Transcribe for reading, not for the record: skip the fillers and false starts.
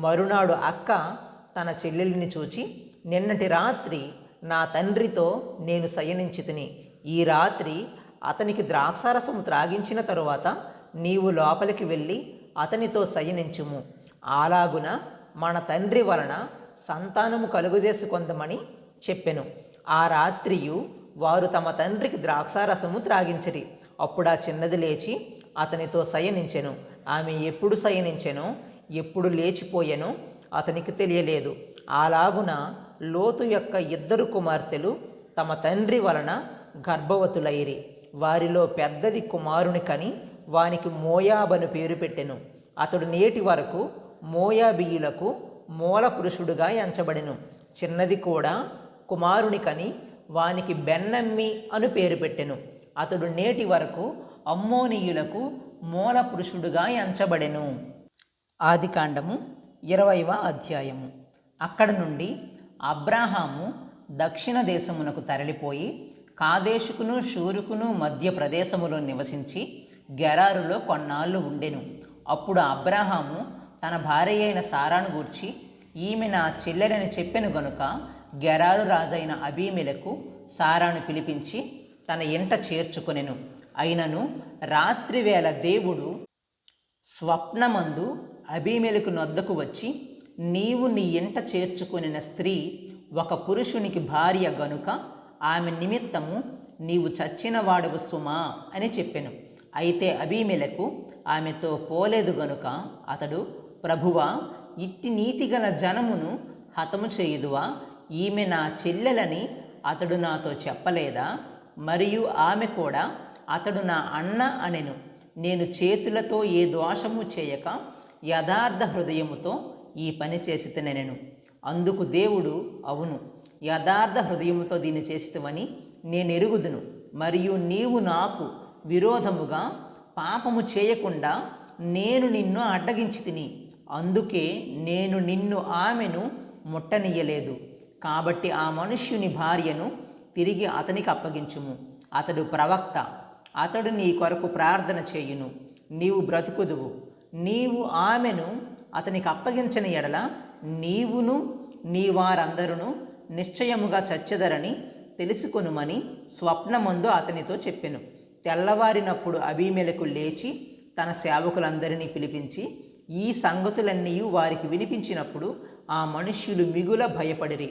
మరునాడు అక్క తన చెల్లెలిని చూచి, నిన్నటి రాత్రి నా తండ్రితో నేను శయనించితిని. ఈ రాత్రి అతనికి ద్రాక్షారసము త్రాగించిన తరువాత నీవు లోపలికి వెళ్ళి అతనితో శయనించుము. అలాగున మన తండ్రి వలన సంతానము కలుగజేసుకొందమని చెప్పెను. ఆ రాత్రియు వారు తమ తండ్రికి ద్రాక్షారసము త్రాగించిరి. అప్పుడు ఆ చిన్నది లేచి అతనితో శయనించెను. ఆమె ఎప్పుడు శయనించెనో ఎప్పుడు లేచిపోయెనో అతనికి తెలియలేదు. అలాగున లోతు యొక్క 2 కుమార్తెలు తమ తండ్రి వలన గర్భవతులైరి. వారిలో పెద్దది కుమారుని కని వానికి మోయాబను పేరు పెట్టెను. అతడు నేటి వరకు మోయాబీయులకు మూల పురుషుడుగా ఎంచబడెను. చిన్నది కూడా కుమారుని కని వానికి బెన్నమ్మి అను పేరు పెట్టెను. అతడు నేటి వరకు అమ్మోనీయులకు మూల పురుషుడుగా ఎంచబడెను. ఆదికాండము 20వ అధ్యాయము. అక్కడ నుండి అబ్రాహాము దక్షిణ దేశమునకు తరలిపోయి కాదేశుకును షూరుకును మధ్య ప్రదేశములో నివసించి గెరారులో కొన్నాళ్ళు ఉండెను. అప్పుడు అబ్రాహాము తన భార్య అయిన సారాను గూర్చి, ఈమె నా చెల్లెలని చెప్పెను గనుక గెరారు రాజైన అబీమెలెకు సారాను పిలిపించి తన ఇంట చేర్చుకొనెను. అయినను రాత్రివేళ దేవుడు స్వప్నమందు అబీమెలెకు నొద్దకు వచ్చి, నీవు నీ ఇంట చేర్చుకొనిన స్త్రీ ఒక పురుషునికి భార్య గనుక ఆమె నిమిత్తము నీవు చచ్చిన వాడవు సుమా అని చెప్పెను. అయితే అబీమెలెకు ఆమెతో పోలేదు గనుక అతడు, ప్రభువా, ఇట్టి నీతిగల జనమును హతము చేయుదువా? ఈమె నా చెల్లెలని అతడు నాతో చెప్పలేదా? మరియు ఆమె కూడా అతడు నా అన్న అనెను. నేను చేతులతో ఏ దోషము చేయక యథార్థ హృదయముతో ఈ పని చేసితనెనెను. అందుకు దేవుడు, అవును, యథార్థ హృదయముతో దీన్ని చేసితవని నేనెరుగుదును. మరియు నీవు నాకు విరోధముగా పాపము చేయకుండా నేను నిన్ను అడ్డగించి తిని, అందుకే నేను నిన్ను ఆమెను ముట్టనీయలేదు. కాబట్టి ఆ మనుష్యుని భార్యను తిరిగి అతనికి అప్పగించుము. అతడు ప్రవక్త, అతడు నీ కొరకు ప్రార్థన చేయును, నీవు బ్రతుకుదువు. నీవు ఆమెను అతనికి అప్పగించని ఎడల నీవును నీ వారందరూ నిశ్చయముగా చచ్చెదరని తెలుసుకొనుమని స్వప్నమందు అతనితో చెప్పెను. తెల్లవారినప్పుడు అబీమెలెకు లేచి తన సేవకులందరినీ పిలిపించి ఈ సంగతులన్నీ వారికి వినిపించినప్పుడు ఆ మనుష్యులు మిగుల భయపడిరి.